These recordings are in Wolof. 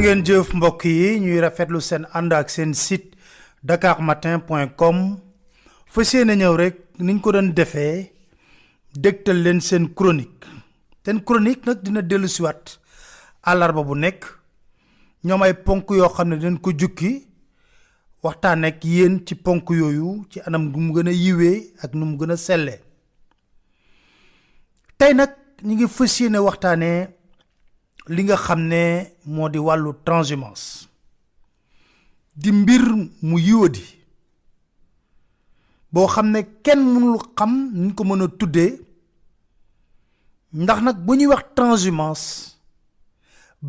ngeen jëf mbokk yi ñuy rafetlu seen ànd ak seen site dakarmatin.com fas yéene ñëw rek niñ ko doon defee dégtal leen seen chronique nag dina dellu siwaat àllarba bu nekk ñoom ay ponk yoo xam ne dañ ko jukki waxtaan ak yéen ci ponk yooyu ci anam gu mu gën a yiwee ak nu mu gën a sellee tey nag ñu ngi fas yéene waxtaanee li nga xam ne moo di wàllu transhumance di mbir mu yiwadi boo xam ne kenn mënul xam nuñ ko mën a tuddee ndax nag bu ñuy wax transhumance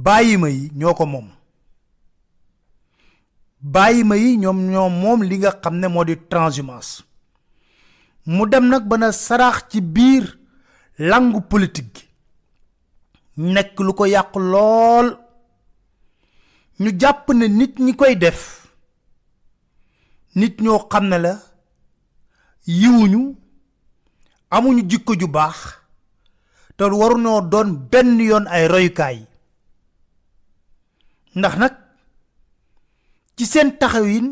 bàyyima yi ñoo ko moom bàyyima yi ñoom moom li nga xam ne moo di transhumance mu dem nag ba na saraax ci biir langue politique gi nekk lu ko yàq lool ñu jàpp ne nit ñi koy def nit ñoo xam ne la yiwuñu amuñu jikko ju baax te waruñoo doon benn yoon ay royukaay ndax nag ci seen taxawin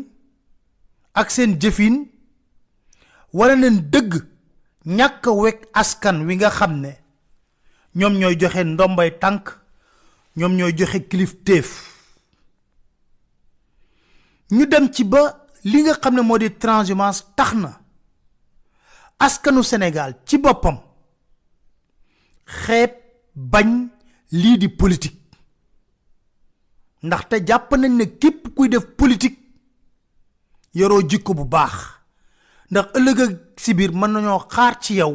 ak seen jëfin wala nañ dëgg ñàkk a wekk askan wi nga xam ne ñoom ñooy joxe ndombay tànk ñoom ñooy joxe kilifteef ñu dem ci ba li nga xam ne moo di transhumance tax na askanu Sénégal ci boppam xeeb bañ lii di politique ndaxte jàpp nañ ne képp kuy def politique yoroo jikko bu baax ndax ëllëg ak si biir mën nañoo xaar ci yow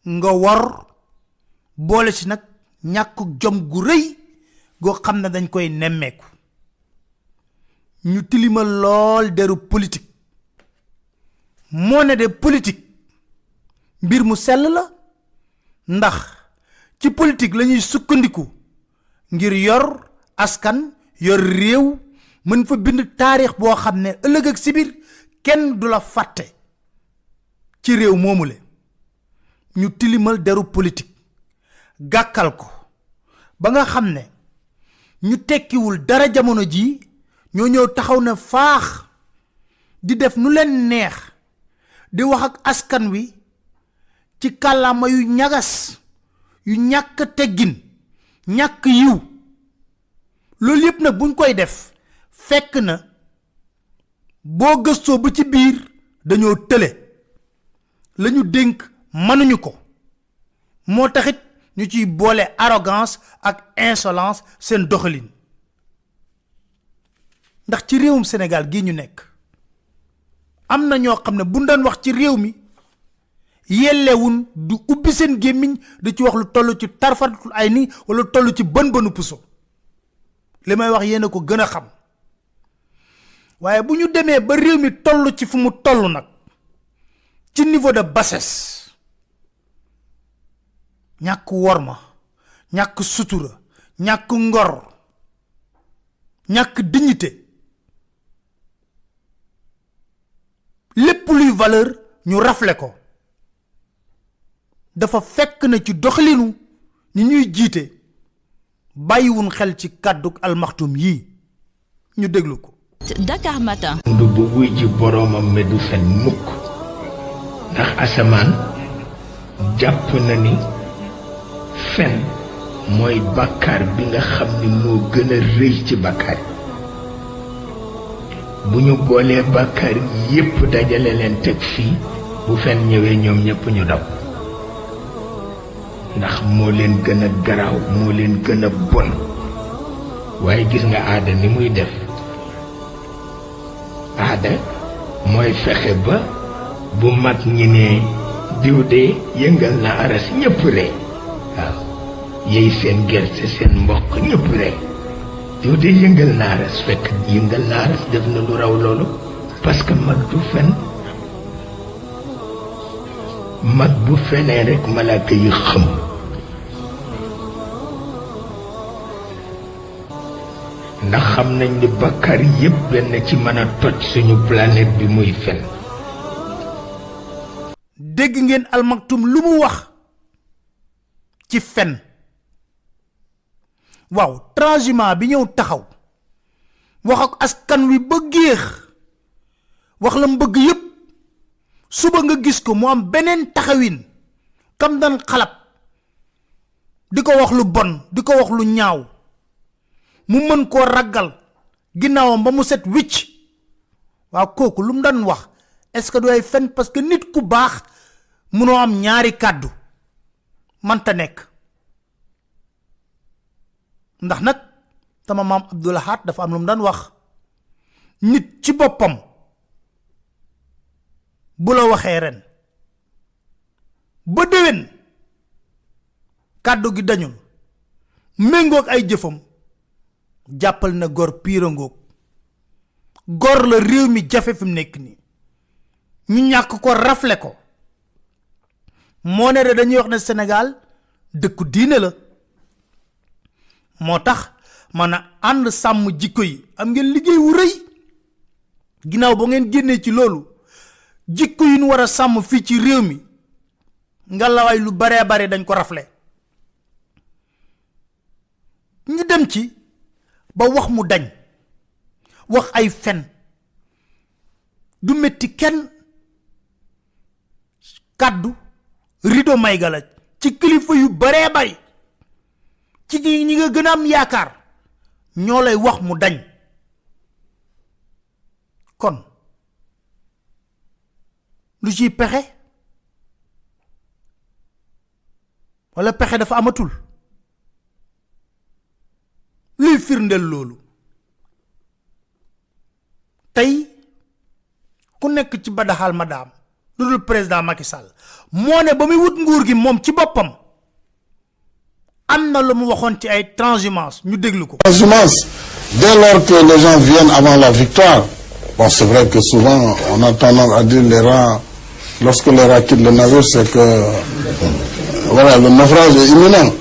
nga war boole ci nag ñàkk jom gu rëy goo xam ne dañ koy nemmeeku ñu tilimal lool deru politique moo ne de politique mbir mu sell la ndax ci politique lañuy sukkandiku ngir yor askan yor réew mën fa bind taarix boo xam ne ëllëg ak si biir kenn du la fàtte ci réew moomule ñu tilimal deru politique gàkkal ko ba nga xam ne ñu tekkiwul dara jamono ji ñoo ñëw taxaw ne faax di def nu leen neex di wax ak askan wi ci kàllaama yu ñagas yu ñàkk teggin ñàkk yiw loolu yépp nag buñ koy def fekk na boo gëstoo ba ci biir dañoo tële lañu dénk mënuñu ko moo taxit ñu ciy boole arrogance ak insolence seen doxalin ndax ci réewum Sénégal gii ñu nekk am na ñoo xam ne bu ñu doon wax ci réew mi yellewun du ubbi seen gémmiñ di ci wax lu toll ci tarfatul ay ni wala toll ci bën puso li may wax yéen a ko gën a xam waaye bu ñu demee ba réew mi toll ci fu mu toll nag ci niveau de bassesse ñàkk worma ñàkk sutura ñàkk ngor ñàkk dignité lépp luy valeur ñu rafle ko dafa fekk na ci doxalinu ñi ñuy jiite bàyyiwun xel ci kàdduk almaxtum yii ñu déglu ko. Dakar Matin. du bu wuy ji boroomam me du fen mukk ndax asamaan jàpp na ni fen mooy bàkkaar bi nga xam ni moo gën a rëy ci bàkkaar bu ñu boolee bàkkaar yépp dajale leen teg fii bu fen ñëwee ñoom ñépp ñu daw ndax moo leen gën a garaaw moo leen gën a bon waaye gis nga aada ni muy def aada mooy fexe ba bu mag ñi ne diw de yëngal na aras ñépp ree waaw yey seen gerte seen mboq ñépp rek yow de yëngal naaras fekk yëngal naaras def na lu raw loolu parce que mag du fen mag bu fenee rek malaaka yi xëm ndax xam nañ ni bakkar yépp benn ci mën a toj suñu planète bi muy fen dégg ngeen almaktum lu mu wax ci fen waaw transhumant bi ñëw taxaw wax ak askan wi ba géex wax la mbëgg yépp suba nga gis ko mu am beneen taxawin kam dan xalab di ko wax lu bon di ko wax lu ñaaw mu mën koo raggal ginnaawam ba mu set wicc waaw kooku lu mu daan wax est-ce que du ay fen parce que nit ku baax munoo am ñaari kàddu manta nekk ndax nag sama maam Abdul Ahad dafa am lu mu daan wax nit ci boppam bu la waxee ren ba déwén kàddu gi dañul méngoog ay jëfam jàppal na gor piirangoog gor la réew mi jafe fi mu nekk nii ñu ñàkk ko rafle ko moo ne de dañuy wax ne Sénégal dëkku diine la moo tax man a ànd sàmm jikko yi am ngeen liggéey wu rëy ginnaaw ba ngeen génnee ci loolu jikko yi ñu war a sàmm fii ci réew mi nga lawaay lu baree bare dañ ko rafle ñu dem ci ba wax mu dañ wax ay fen du metti kenn kàddu rido may ga la ci kilifa yu baree bari ci ñi nga gën a am yaakaar ñoo lay wax mu dañ kon lu ciy pexe wala pexe dafa amatul luy firndeel loolu tey ku nekk ci badaxal madame lu dul président Macky Sall moo ne ba muy wut nguur gi moom ci boppam am na lu mu waxoon ci ay transhumance ñu déglu ko. Transhumance dès lors que les gens viennent avant la victoire. Bon, c'est vrai que souvent on a tendance à dire les rats, lorsque les rats quittent le navire, c'est que voilà, le naufrage est imminent.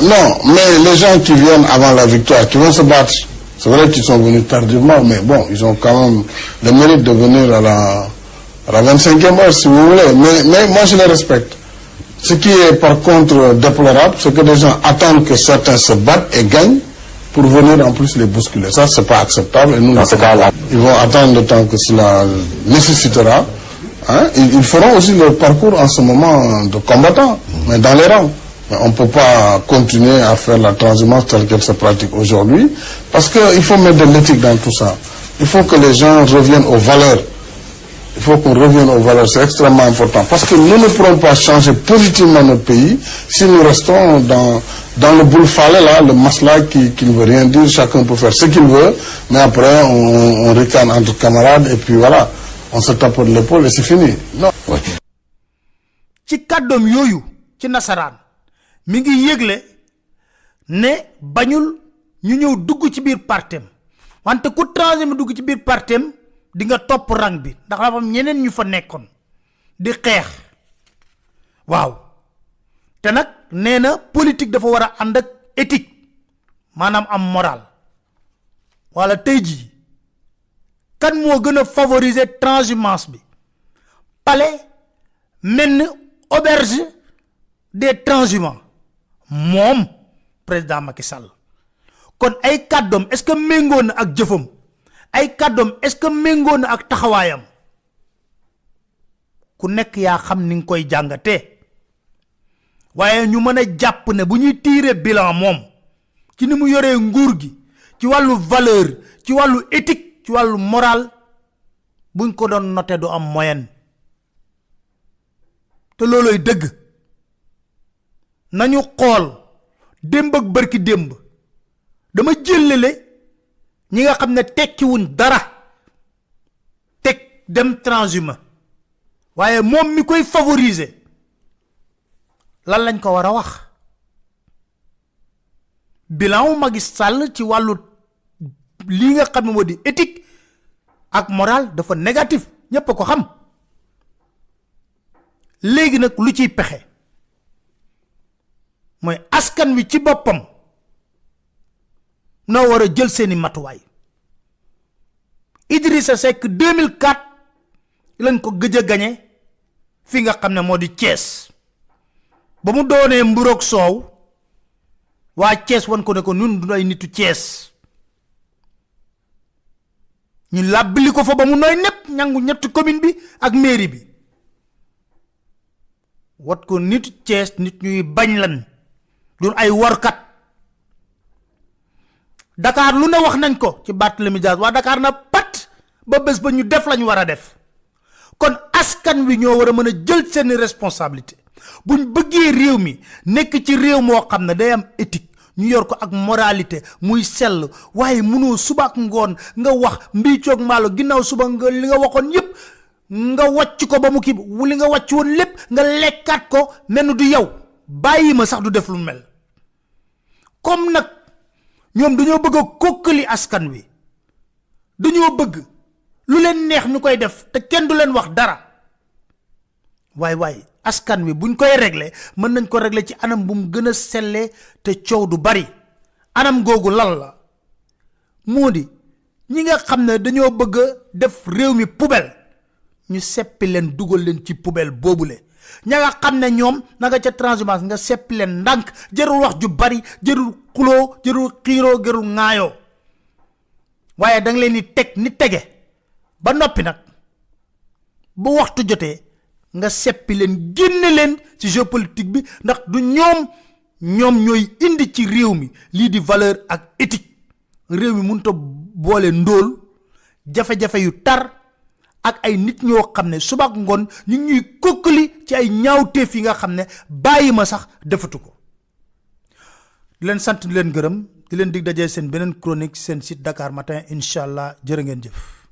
Non, mais les gens qui viennent avant la victoire, qui vont se battre, c'est vrai qu'ils sont venus tardivement, mais bon, ils ont quand même le mérite de venir à la 25e heure, si vous voulez. Mais moi, je les respecte. Ce qui est par contre déplorable, c'est que les gens attendent que certains se battent et gagnent pour venir en plus les bousculer. Ça, c'est pas acceptable. Et nous, dans ce cas-là, ils vont attendre le temps que cela nécessitera. Hein? Ils feront aussi leur parcours en ce moment de combattants, mais dans les rangs. Mais on ne peut pas continuer à faire la transhumance telle qu'elle se pratique aujourd'hui, parce qu'il faut mettre de l'éthique dans tout ça. Il faut que les gens reviennent aux valeurs. Il faut qu'on revienne aux valeurs, c'est extrêmement important. Parce que nous ne pourrons pas changer positivement notre pays si nous restons dans le boule falé là, le masla qui ne veut rien dire, chacun peut faire ce qu'il veut, mais après on ricane entre camarades et puis voilà, on se tape de l'épaule et c'est fini. Non. Oui. ci kàddoom yooyu ci nasaraan mi ngi yëgle ne bañul ñu ñëw dugg ci biir partem wante ku transhumé dugg ci biir partem di nga topp rang bi ndax dafa am ñeneen ñu fa nekkoon di xeex waaw te nag nee na politique dafa war a ànd ak éthique maanaam am moral wala tey jii kan moo gën a favoriser transhumance bi palais mel ni auberge des transhumants moom président Macky Sall kon ay kàddoom est-ce que méngoo na ak jëfam ay kàddoom est-ce que méngoo na ak taxawaayam ku nekk yaa xam ni nga koy jàngatee waaye ñu mën a jàpp ne bu ñuy tirer bilan moom ci ni mu yoree nguur gi ci wàllu valeur ci wàllu éthique ci wàllu moral buñ ko doon noté du am moyenne te looloy dëgg nañu xool démb ak bërki démb dama jëlale ñi nga xam ne tekkiwuñ dara teg dem transhumé waaye moom mi koy favoriser lan lañ ko war a wax bilan wu Macky Sall ci wàllu lii nga xam ne moo di éthique ak moral dafa négatif ñépp a ko xam léegi nag lu ciy pexe mooy askan wi ci boppam noo war a jël seeni matuwaay Idrissa Seck 2004 lañ ko gëj a gañe fi nga xam ne moo di Thiès ba mu doonee mburoog soow waa Thiès wan ko ne ko ñun du ay nitu Thiès ñu làbbali ko fa ba mu nooy nepp ñangu ñett commune bi ak mairie bi wat ko nit Thiès nit ñuy bañ lan doon ay workat Dakar lu ne wax nañ ko ci Barthélémy Dias waa Dakar na pat ba bés ba ñu def lañ war a def kon askan wi ñoo war a mën a jël seeni responsabilité buñ bëggee réew mi nekk ci réew moo xam ne day am éthique ñu yor ko ak moralité muy sell waaye mënoo suba ak ngoon nga wax mbii coog maalo ginnaaw suba nga li nga waxoon yépp nga wàcc ko ba mu kii li nga wàcc woon lépp nga lekkaat ko mel du yow bàyyi ma sax du def lu mel comme nag ñoom dañoo bëgg a kokkali askan wi dañoo bëgg lu leen neex ñu koy def te kenn du leen wax dara waay askan wi buñ koy régler mën nañ ko régler ci anam bu mu gën a sellee te coow du bari anam googu lan la moo di ñi nga xam ne dañoo bëgg a def réew mi poubelle ñu seppi leen dugal leen ci poubelle boobule ña nga xam ne ñoom na nga ca transhumance nga seppi leen ndànk jarul wax ju bari jarul xuloo jarul xiiroo jarul ŋaayoo waaye danga leen di teg ni tege ba noppi nag bu waxtu jotee nga seppi leen génne leen ci géopolitique bi ndax du ñoom ñooy indi ci réew mi lii di valeur ak éthique réew mi mënut a boole ndóol jafe-jafe yu tar ak ay nit ñoo xam ne suba ak ngoon ñu ngi ñuy kokkali ci ay ñaawteef yi nga xam ne bàyyi ma sax defatu ko di leen sant di leen gërëm di leen dig dajee seen beneen chronique seen site Dakar Matin incha allah jërë ngeen jëf.